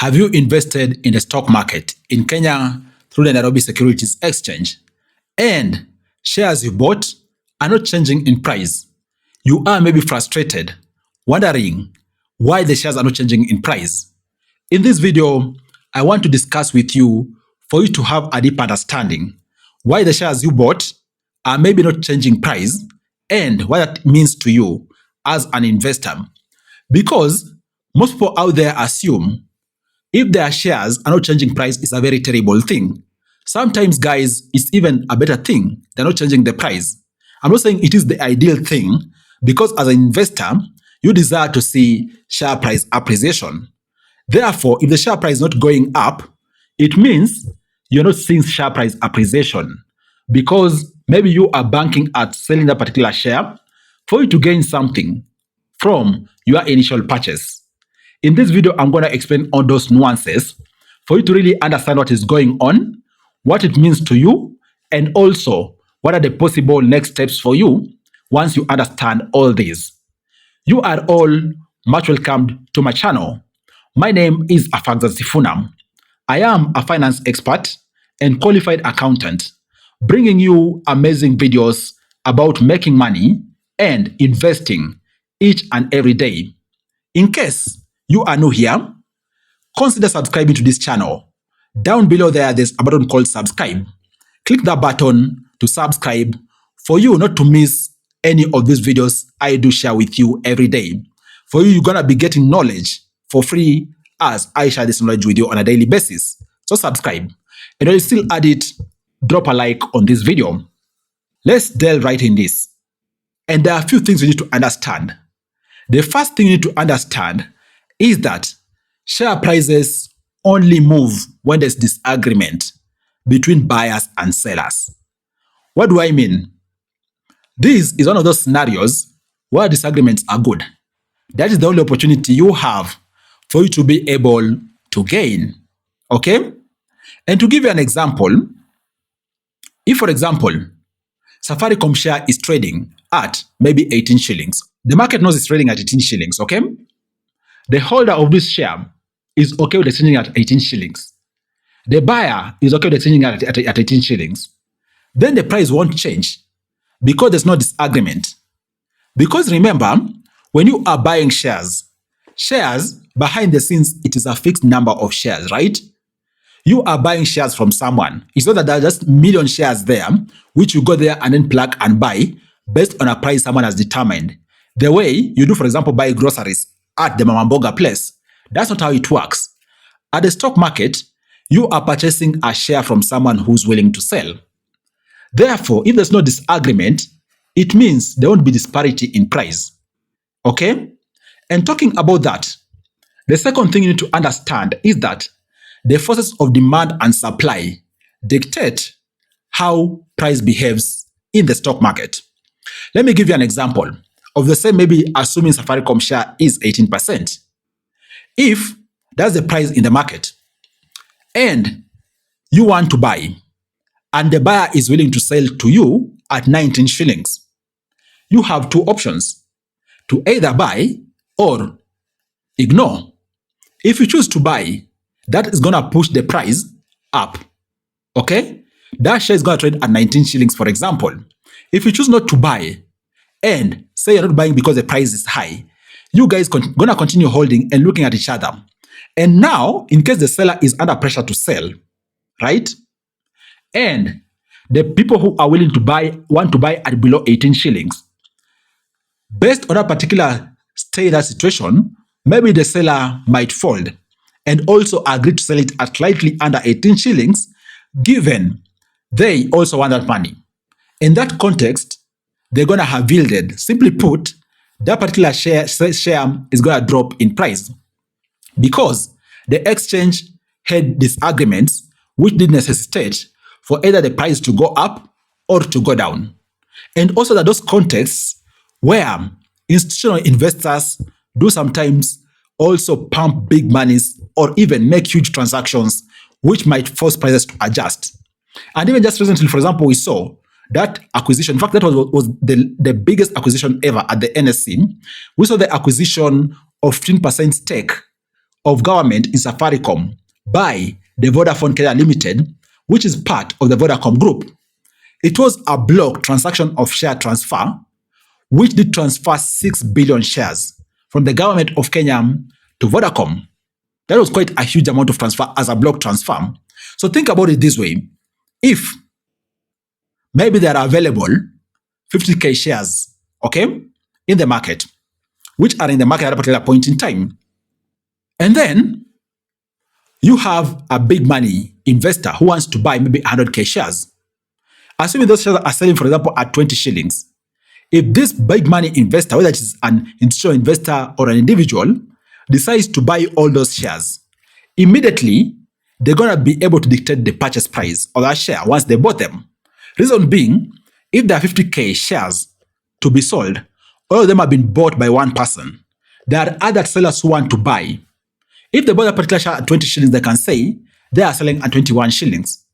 Have you invested in the stock market in Kenya through the Nairobi Securities Exchange and shares you bought are not changing in price? You are maybe frustrated, wondering why the shares are not changing in price. In this video, I want to discuss with you for you to have a deep understanding why the shares you bought are maybe not changing price and what that means to you as an investor. Because most people out there assume if their shares are not changing price, it's a very terrible thing. Sometimes, guys, it's even a better thing. They're not changing the price. I'm not saying it is the ideal thing because as an investor, you desire to see share price appreciation. Therefore, if the share price is not going up, it means you're not seeing share price appreciation because maybe you are banking at selling that particular share for you to gain something from your initial purchase. In this video, I'm going to explain all those nuances for you to really understand what is going on, what it means to you, and also what are the possible next steps for you once you understand all these. You are all much welcomed to my channel. My name is Afagza Sifuna. I am a finance expert and qualified accountant, bringing you amazing videos about making money and investing each and every day. In case you are new here, consider subscribing to this channel. Down below there's a button called subscribe. Click that button to subscribe for you not to miss any of these videos I do share with you every day. For you, you're going to be getting knowledge for free as I share this knowledge with you on a daily basis. So subscribe. And when you still add it, drop a like on this video. Let's delve right in this. And there are a few things you need to understand. The first thing you need to understand is that share prices only move when there's disagreement between buyers and sellers. What do I mean? This is one of those scenarios where disagreements are good. That is the only opportunity you have for you to be able to gain. Okay? And to give you an example, if, for example, Safaricom share is trading at maybe 18 shillings, the market knows it's trading at 18 shillings, okay? The holder of this share is okay with exchanging at 18 shillings. The buyer is okay with exchanging at 18 shillings. Then the price won't change because there's no disagreement. Because remember, when you are buying shares behind the scenes, it is a fixed number of shares, right? You are buying shares from someone. It's not that there are just million shares there, which you go there and then plug and buy based on a price someone has determined. The way you do, for example, buy groceries at the Mama Mboga place. That's not how it works. At the stock market, you are purchasing a share from someone who's willing to sell. Therefore, if there's no disagreement, it means there won't be disparity in price. Okay? And talking about that, the second thing you need to understand is that the forces of demand and supply dictate how price behaves in the stock market. Let me give you an example of the same, maybe assuming Safaricom share is 18%. If that's the price in the market and you want to buy and the buyer is willing to sell to you at 19 shillings, you have two options: to either buy or ignore. If you choose to buy, that is going to push the price up. Okay? That share is going to trade at 19 shillings, for example. If you choose not to buy and say you're not buying because the price is high, you guys going to continue holding and looking at each other. And now, in case the seller is under pressure to sell, right? And the people who are willing to buy want to buy at below 18 shillings. Based on a particular state, that situation, maybe the seller might fold and also agree to sell it at slightly under 18 shillings, given they also want that money. In that context, they're going to have yielded. Simply put, that particular share is going to drop in price because the exchange had disagreements which did necessitate for either the price to go up or to go down. And also that those contexts where institutional investors do sometimes also pump big monies or even make huge transactions which might force prices to adjust. And even just recently, for example, we saw that acquisition. In fact, that was the biggest acquisition ever at the NSE. We saw the acquisition of 15% stake of government in Safaricom by the Vodafone Kenya Limited, which is part of the Vodacom Group. It was a block transaction of share transfer, which did transfer 6 billion shares from the government of Kenya to Vodacom. That was quite a huge amount of transfer as a block transfer. So think about it this way. If maybe there are available 50K shares, okay, in the market, which are in the market at a particular point in time, and then you have a big money investor who wants to buy maybe 100K shares. Assuming those shares are selling, for example, at 20 shillings. If this big money investor, whether it is an institutional investor or an individual, decides to buy all those shares, immediately they're going to be able to dictate the purchase price of that share once they bought them. Reason being, if there are 50K shares to be sold, all of them have been bought by one person. There are other sellers who want to buy. If they bought a particular share at 20 shillings, they can say they are selling at 21 shillings.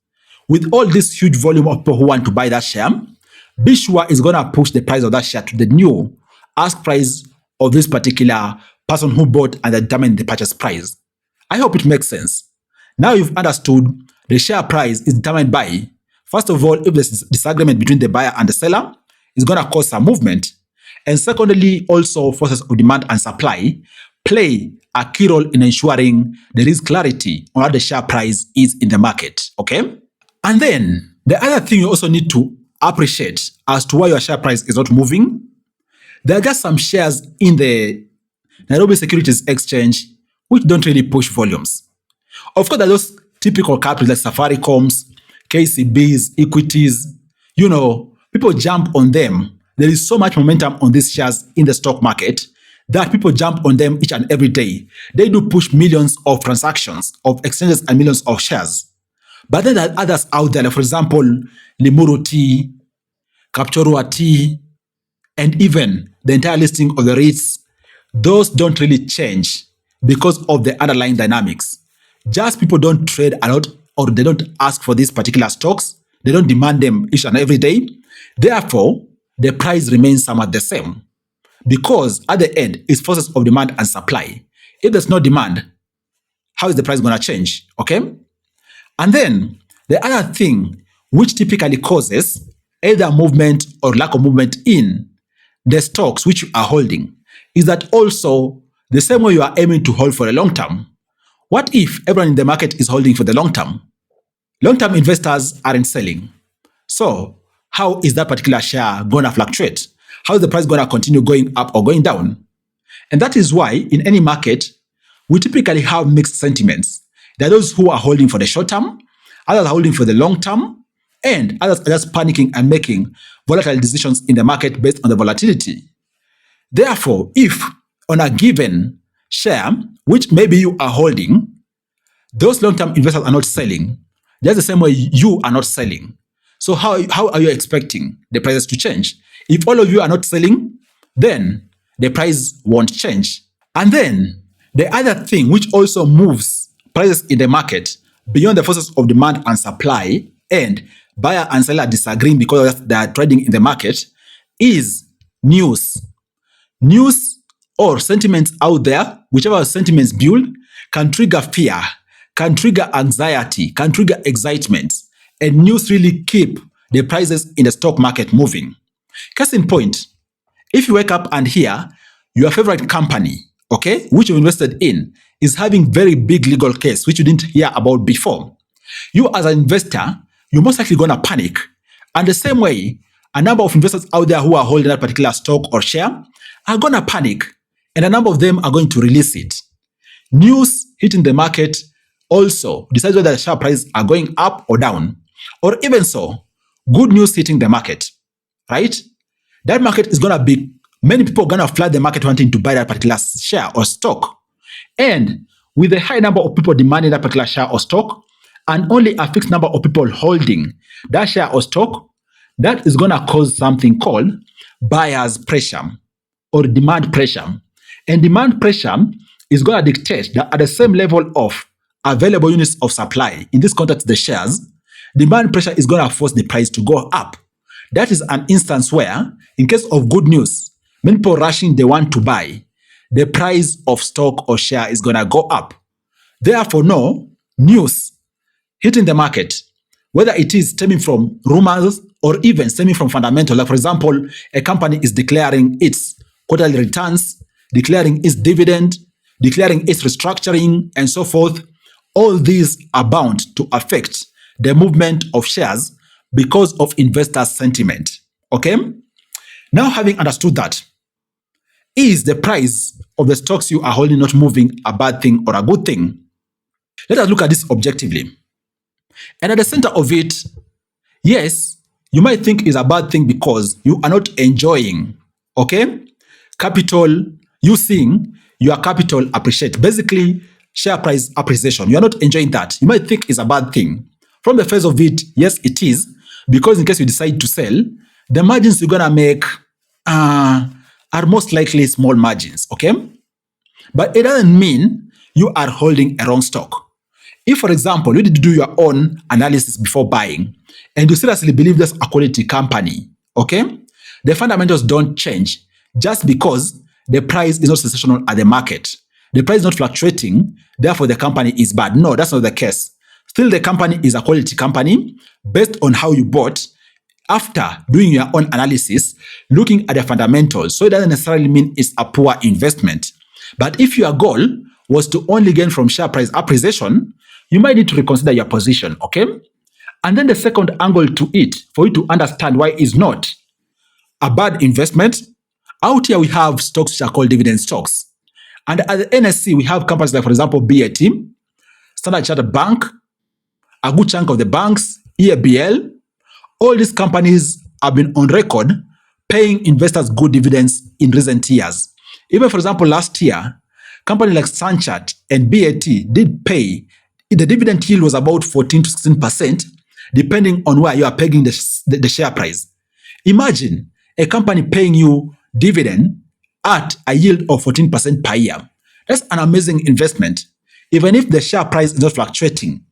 With all this huge volume of people who want to buy that share, be sure is going to push the price of that share to the new ask price of this particular person who bought and determine the purchase price. I hope it makes sense. Now you've understood the share price is determined by, first of all, if there's disagreement between the buyer and the seller, it's going to cause some movement. And secondly, also forces of demand and supply play a key role in ensuring there is clarity on how the share price is in the market, okay? And then the other thing you also need to appreciate as to why your share price is not moving, there are just some shares in the Nairobi Securities Exchange which don't really push volumes. Of course, there are those typical companies like Safaricom's, KCB's, equities. People jump on them. There is so much momentum on these shares in the stock market that people jump on them each and every day. They do push millions of transactions of exchanges and millions of shares. But then there are others out there, like for example, Limuru Tea, Kapchorwa Tea, and even the entire listing of the REITs. Those don't really change because of the underlying dynamics. Just people don't trade a lot, or they don't ask for these particular stocks. They don't demand them each and every day. Therefore, the price remains somewhat the same because at the end, it's forces of demand and supply. If there's no demand, how is the price going to change? Okay? And then the other thing which typically causes either movement or lack of movement in the stocks which you are holding is that also the same way you are aiming to hold for the long term. What if everyone in the market is holding for the long term? Long-term investors aren't selling. So how is that particular share going to fluctuate? How is the price going to continue going up or going down? And that is why in any market, we typically have mixed sentiments. There are those who are holding for the short term, others are holding for the long term, and others are just panicking and making volatile decisions in the market based on the volatility. Therefore, if on a given share, which maybe you are holding, those long-term investors are not selling, just the same way you are not selling. So how are you expecting the prices to change? If all of you are not selling, then the price won't change. And then the other thing which also moves prices in the market beyond the forces of demand and supply and buyer and seller disagreeing because they are trading in the market is news. News or sentiments out there, whichever sentiments build, can trigger fear, can trigger anxiety, can trigger excitement, and news really keep the prices in the stock market moving. Case in point, if you wake up and hear your favorite company, okay, which you invested in, is having very big legal case which you didn't hear about before, you as an investor, you're most likely going to panic. And the same way, a number of investors out there who are holding that particular stock or share are going to panic, and a number of them are going to release it. News hitting the market also decides whether the share prices are going up or down, or even so, good news hitting the market, right? That market is going to be, many people are going to flood the market wanting to buy that particular share or stock. And with a high number of people demanding that particular share or stock, and only a fixed number of people holding that share or stock, that is going to cause something called buyer's pressure or demand pressure. And demand pressure is going to dictate that at the same level of available units of supply, in this context, the shares, demand pressure is going to force the price to go up. That is an instance where, in case of good news, many people rushing, they want to buy, the price of stock or share is going to go up. Therefore, no news hitting the market, whether it is stemming from rumors or even stemming from fundamental. Like, for example, a company is declaring its quarterly returns, declaring its dividend, declaring its restructuring, and so forth. All these are bound to affect the movement of shares because of investor sentiment. Okay? Now, having understood that, is the price of the stocks you are holding not moving a bad thing or a good thing? Let us look at this objectively. And at the center of it, yes, you might think it's a bad thing because you are not enjoying, okay, capital, you seeing your capital appreciate. Basically, share price appreciation. You are not enjoying that. You might think it's a bad thing. From the face of it, yes, it is, because in case you decide to sell, the margins you're going to make are most likely small margins, okay? But it doesn't mean you are holding a wrong stock. If, for example, you did do your own analysis before buying and you seriously believe that's a quality company, okay, the fundamentals don't change just because the price is not sensational at the market. The price is not fluctuating, therefore the company is bad. No, that's not the case. Still, the company is a quality company based on how you bought after doing your own analysis, looking at the fundamentals. So it doesn't necessarily mean it's a poor investment. But if your goal was to only gain from share price appreciation, you might need to reconsider your position, okay? And then the second angle to it, for you to understand why it's not a bad investment, out here we have stocks which are called dividend stocks. And at the NSE, we have companies like, for example, BAT, Standard Chartered Bank, a good chunk of the banks, EABL. All these companies have been on record paying investors good dividends in recent years. Even, for example, last year, companies like Sanchat and BAT did pay. The dividend yield was about 14 to 16%, depending on where you are pegging the share price. Imagine a company paying you dividend at a yield of 14% per year. That's an amazing investment, even if the share price is not fluctuating.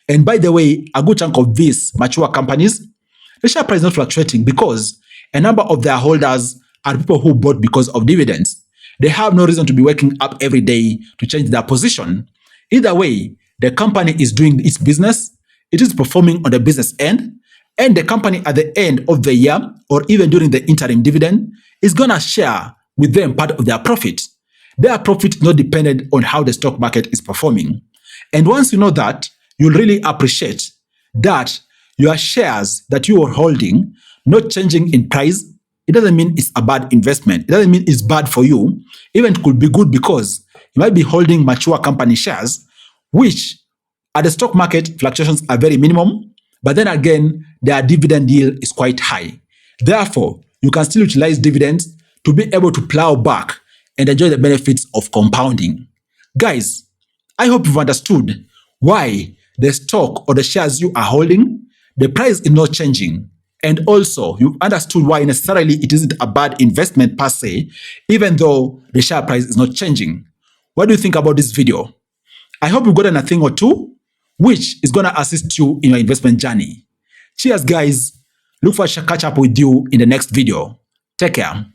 And by the way, a good chunk of these mature companies, the share price is not fluctuating because a number of their holders are people who bought because of dividends. They have no reason to be waking up every day to change their position. Either way, the company is doing its business, it is performing on the business end, and the company at the end of the year or even during the interim dividend is going to share with them part of their profit. Their profit is not dependent on how the stock market is performing. And once you know that, you'll really appreciate that your shares that you are holding not changing in price. It doesn't mean it's a bad investment. It doesn't mean it's bad for you. Even it could be good because you might be holding mature company shares, which at the stock market, fluctuations are very minimum, but then again, their dividend yield is quite high. Therefore, you can still utilize dividends to be able to plow back and enjoy the benefits of compounding. Guys, I hope you've understood why the stock or the shares you are holding, the price is not changing. And also, you've understood why necessarily it isn't a bad investment per se, even though the share price is not changing. What do you think about this video? I hope you've gotten a thing or two, which is going to assist you in your investment journey. Cheers, guys. Look for a catch up with you in the next video. Take care.